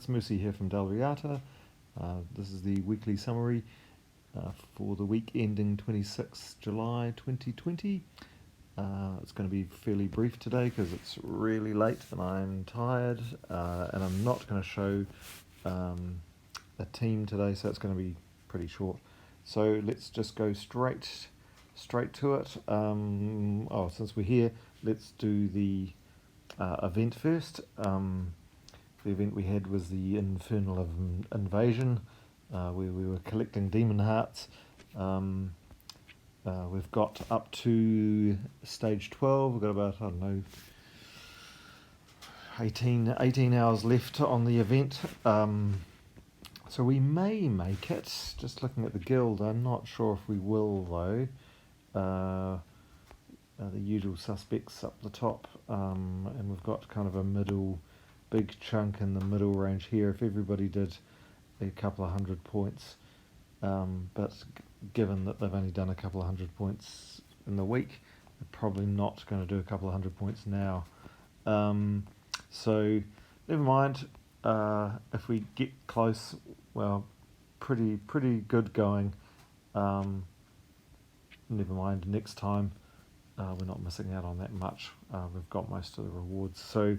It's Mercy here from Dal Riata. This is the weekly summary for the week ending 26 July 2020. It's going to be fairly brief today because it's really late and I'm tired, and I'm not going to show a team today, so it's going to be pretty short. So let's just go straight to it. Since we're here, let's do the event first. The event we had was the Infernal Invasion, where we were collecting demon hearts. We've got up to stage 12. We've got about, 18 hours left on the event. So we may make it. Just looking at the guild, I'm not sure if we will though. The usual suspects up the top, and we've got kind of a big chunk in the middle range here. If everybody did a couple of 100 points, but given that they've only done a couple of 100 points in the week, they're probably not going to do a couple of 100 points now. So never mind. If we get close, well, pretty good going. Never mind. Next time, we're not missing out on that much. We've got most of the rewards. So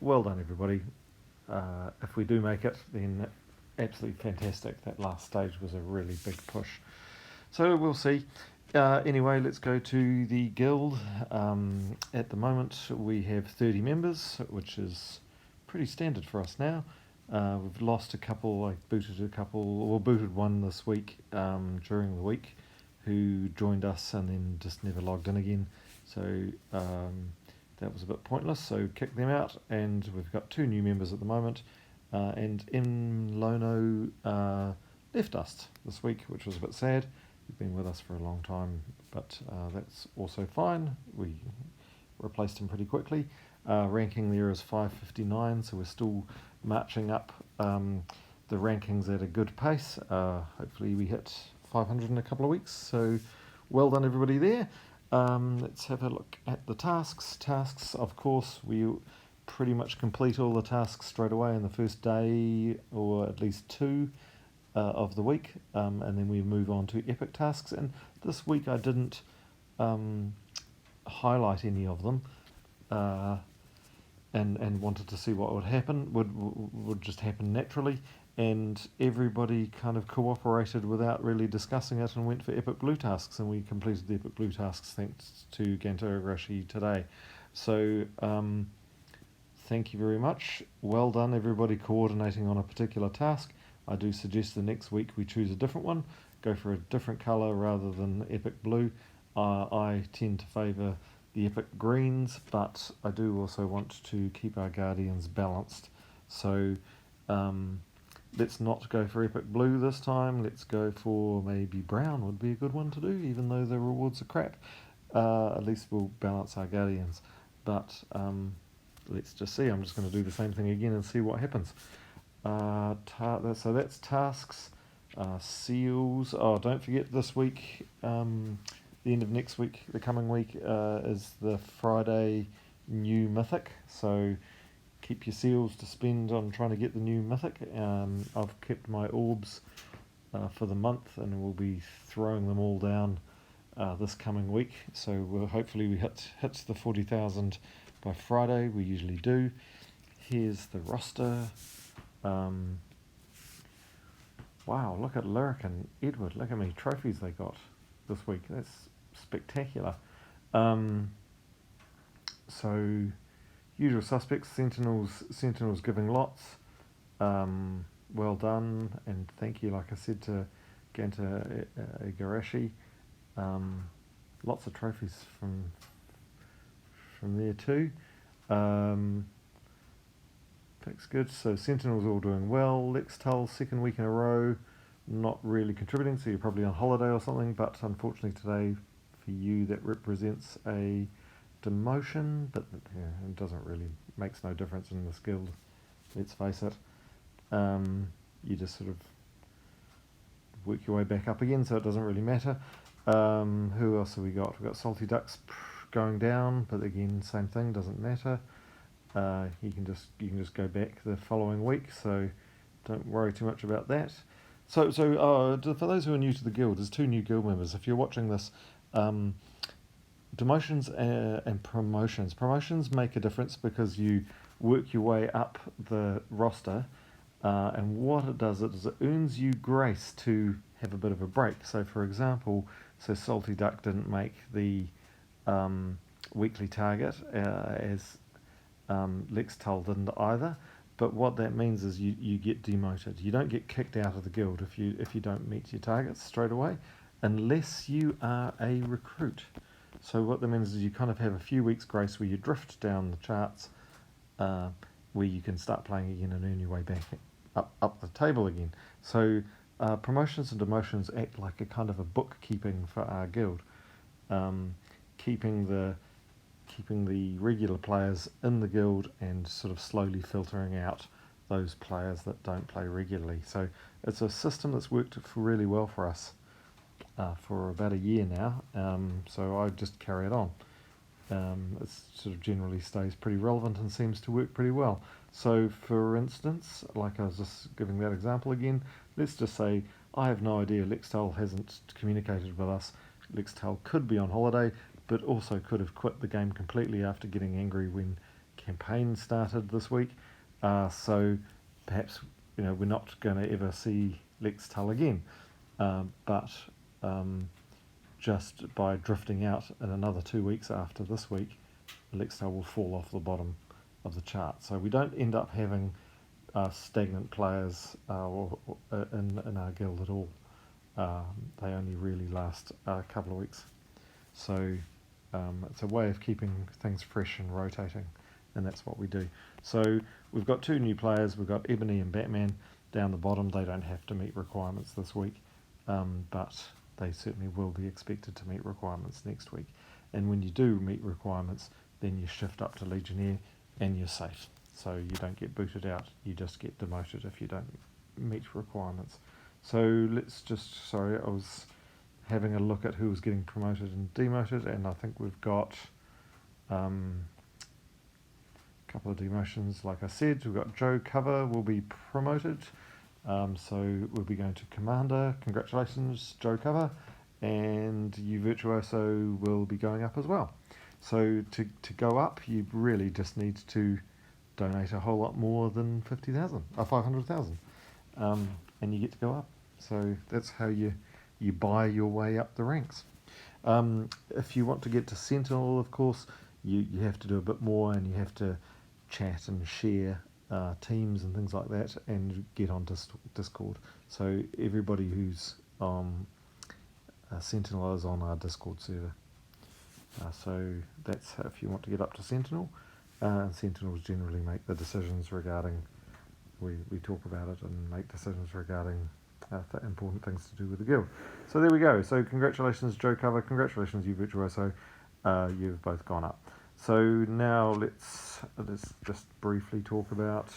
well done, everybody. If we do make it, then absolutely fantastic. That last stage was a really big push. So we'll see. Anyway, let's go to the guild. At the moment, we have 30 members, which is pretty standard for us now. We've lost a couple. I booted one this week during the week, who joined us and then just never logged in again. So that was a bit pointless, so kicked them out, and we've got 2 new members at the moment, and M. Lono left us this week, which was a bit sad. He's been with us for a long time, but that's also fine. We replaced him pretty quickly. Ranking there is 559, so we're still marching up the rankings at a good pace. Hopefully we hit 500 in a couple of weeks, so well done everybody there. Let's have a look at the tasks. Tasks, of course, we pretty much complete all the tasks straight away in the first day, or at least 2 of the week, and then we move on to epic tasks. And this week I didn't highlight any of them, and wanted to see what would happen. Would just happen naturally, and everybody kind of cooperated without really discussing it and went for epic blue tasks, and we completed the epic blue tasks thanks to Ganto Igarashi today. So thank you very much. Well done everybody coordinating on a particular task. I do suggest the next week we choose a different one, go for a different colour rather than epic blue. I tend to favour the epic greens, but I do also want to keep our guardians balanced. So let's not go for epic blue this time. Let's go for maybe brown would be a good one to do, even though the rewards are crap. At least we'll balance our guardians. But let's just see. I'm just going to do the same thing again and see what happens. So that's tasks. Seals. Oh, don't forget this week, the end of next week, the coming week, is the Friday new mythic. So keep your seals to spend on trying to get the new mythic. I've kept my orbs for the month, and we'll be throwing them all down this coming week. So hopefully we hit the 40,000 by Friday. We usually do. Here's the roster. Wow, look at Lyric and Edward. Look how many trophies they got this week. That's spectacular. So usual suspects, Sentinels giving lots. Well done, and thank you, like I said, to Ganta Igarashi. Lots of trophies from there too. Pick's good. So Sentinels all doing well. Lextull, second week in a row, not really contributing, so you're probably on holiday or something, but unfortunately today for you that represents a demotion, but it doesn't really, makes no difference in this guild, let's face it. You just sort of work your way back up again, so it doesn't really matter. Who else have we got? We've got Salty Ducks going down, but again, same thing, doesn't matter. you can just go back the following week. So don't worry too much about that. For those who are new to the guild, there's two new guild members. If you're watching this, um, demotions and promotions. Promotions make a difference because you work your way up the roster, and what it does is it earns you grace to have a bit of a break. So, for example, Salty Duck didn't make the weekly target, as Lex Tull didn't either. But what that means is you get demoted. You don't get kicked out of the guild if you don't meet your targets straight away, unless you are a recruit. So what that means is you kind of have a few weeks grace where you drift down the charts, uh, where you can start playing again and earn your way back up the table again. So promotions and demotions act like a kind of a bookkeeping for our guild, um, keeping the keeping the regular players in the guild and sort of slowly filtering out those players that don't play regularly. So it's a system that's worked really well for us for about a year now. So I just carry it on. It sort of generally stays pretty relevant and seems to work pretty well. So, for instance, like I was just giving that example again, let's just say I have no idea. Lextel hasn't communicated with us. Lextel could be on holiday, but also could have quit the game completely after getting angry when campaign started this week. So perhaps we're not going to ever see Lextel again. But just by drifting out in another 2 weeks after this week, Lextel will fall off the bottom of the chart. So we don't end up having stagnant players in our guild at all. They only really last a couple of weeks. So it's a way of keeping things fresh and rotating, and that's what we do. So we've got two new players. We've got Ebony and Batman down the bottom. They don't have to meet requirements this week, but they certainly will be expected to meet requirements next week. And when you do meet requirements, then you shift up to Legionnaire and you're safe. So you don't get booted out, you just get demoted if you don't meet requirements. So let's just, sorry, I was having a look at who was getting promoted and demoted, and I think we've got a couple of demotions. Like I said, we've got Joe Cover will be promoted. So we'll be going to Commander. Congratulations, Joe Cover. And you Virtuoso will be going up as well. So to go up, you really just need to donate a whole lot more than 50,000 or 500,000, and you get to go up. So that's how you buy your way up the ranks. If you want to get to Sentinel, of course, you have to do a bit more, and you have to chat and share teams and things like that, and get on Discord. So everybody who's Sentinel is on our Discord server. So that's if you want to get up to Sentinel. Sentinels generally make the decisions regarding, we talk about it and make decisions regarding important things to do with the guild. So there we go. So congratulations, Joe Cover. Congratulations, you Virtuoso. You've both gone up. So now let's just briefly talk about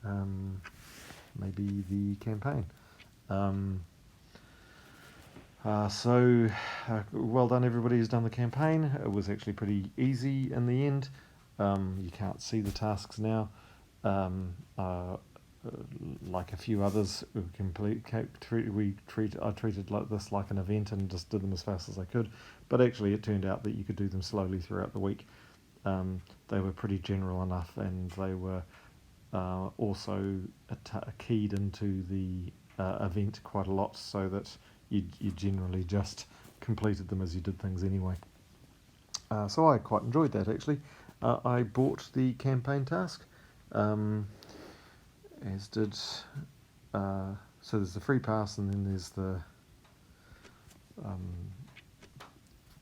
maybe the campaign. Well done everybody who's done the campaign. It was actually pretty easy in the end. You can't see the tasks now. Like a few others, I treated this like an event and just did them as fast as I could. But actually, it turned out that you could do them slowly throughout the week. They were pretty general enough, and they were also keyed into the event quite a lot, so that you generally just completed them as you did things anyway. So I quite enjoyed that actually. I bought the campaign task. As did so there's the free pass, and then there's the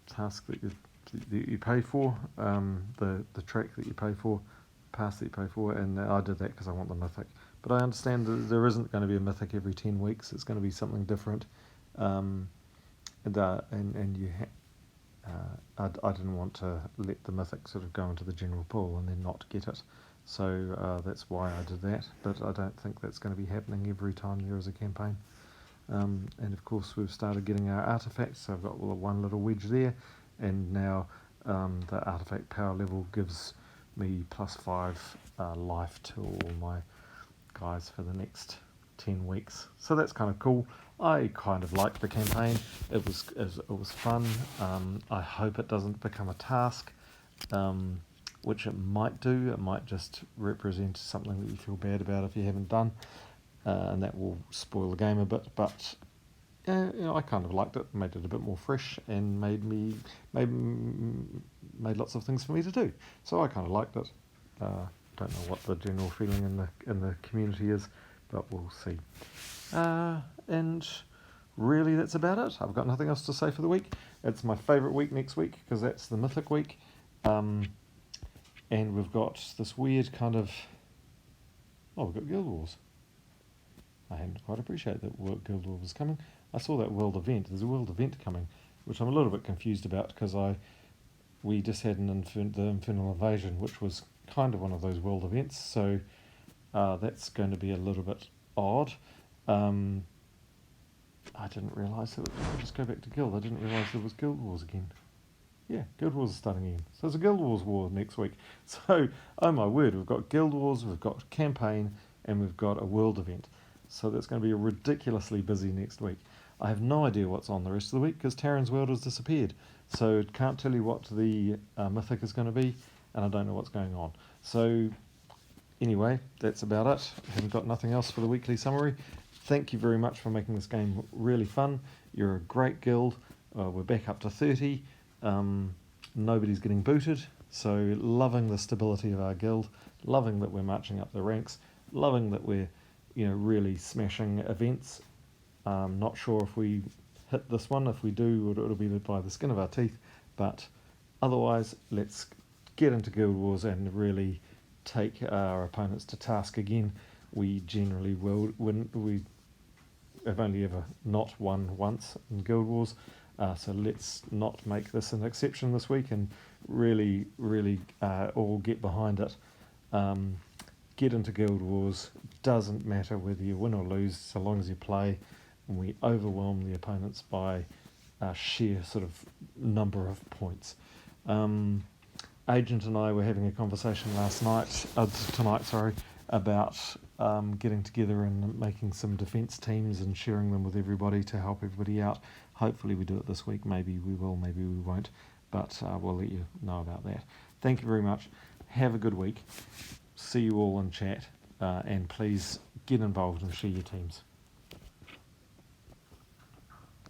task that you pay for, the track that you pay for, pass that you pay for, and I did that because I want the mythic. But I understand that there isn't going to be a mythic every 10 weeks. It's going to be something different, and I didn't want to let the mythic sort of go into the general pool and then not get it. So that's why I did that, but I don't think that's going to be happening every time there is a campaign. And of course we've started getting our artifacts, so I've got one little wedge there, and now the artifact power level gives me +5 life to all my guys for the next 10 weeks. So that's kind of cool. I kind of liked the campaign. It was fun. I hope it doesn't become a task, which it might do. It might just represent something that you feel bad about if you haven't done, and that will spoil the game a bit. But I kind of liked it. Made it a bit more fresh and made lots of things for me to do. So I kind of liked it. Don't know what the general feeling in the community is, but we'll see. And really, that's about it. I've got nothing else to say for the week. It's my favourite week next week because that's the Mythic week, and we've got this weird kind of we've got Guild Wars. I hadn't quite appreciated that Guild Wars was coming. I saw that world event. There's a world event coming, which I'm a little bit confused about because we just had the Infernal Invasion, which was kind of one of those world events. So that's going to be a little bit odd. I didn't realise that. I'll just go back to Guild. I didn't realise there was Guild Wars again. Yeah, Guild Wars is starting again. So there's a Guild Wars war next week. So, oh my word, we've got Guild Wars, we've got campaign, and we've got a world event. So that's going to be ridiculously busy next week. I have no idea what's on the rest of the week because Taryn's World has disappeared. So can't tell you what the Mythic is going to be, and I don't know what's going on. So anyway, that's about it. I haven't got nothing else for the weekly summary. Thank you very much for making this game really fun. You're a great guild. We're back up to 30. Nobody's getting booted. So loving the stability of our guild. Loving that we're marching up the ranks. Loving that we're really smashing events. Not sure if we hit this one. If we do, it'll be by the skin of our teeth. But otherwise, let's get into Guild Wars and really take our opponents to task again. We generally will win. We have only ever not won once in Guild Wars, so let's not make this an exception this week and really all get behind it. Get into Guild Wars. Doesn't matter whether you win or lose, so long as you play, and we overwhelm the opponents by a sheer sort of number of points. Agent and I were having a conversation tonight, about getting together and making some defence teams and sharing them with everybody to help everybody out. Hopefully we do it this week. Maybe we will, maybe we won't, but we'll let you know about that. Thank you very much. Have a good week. See you all in chat, and please get involved and share your teams.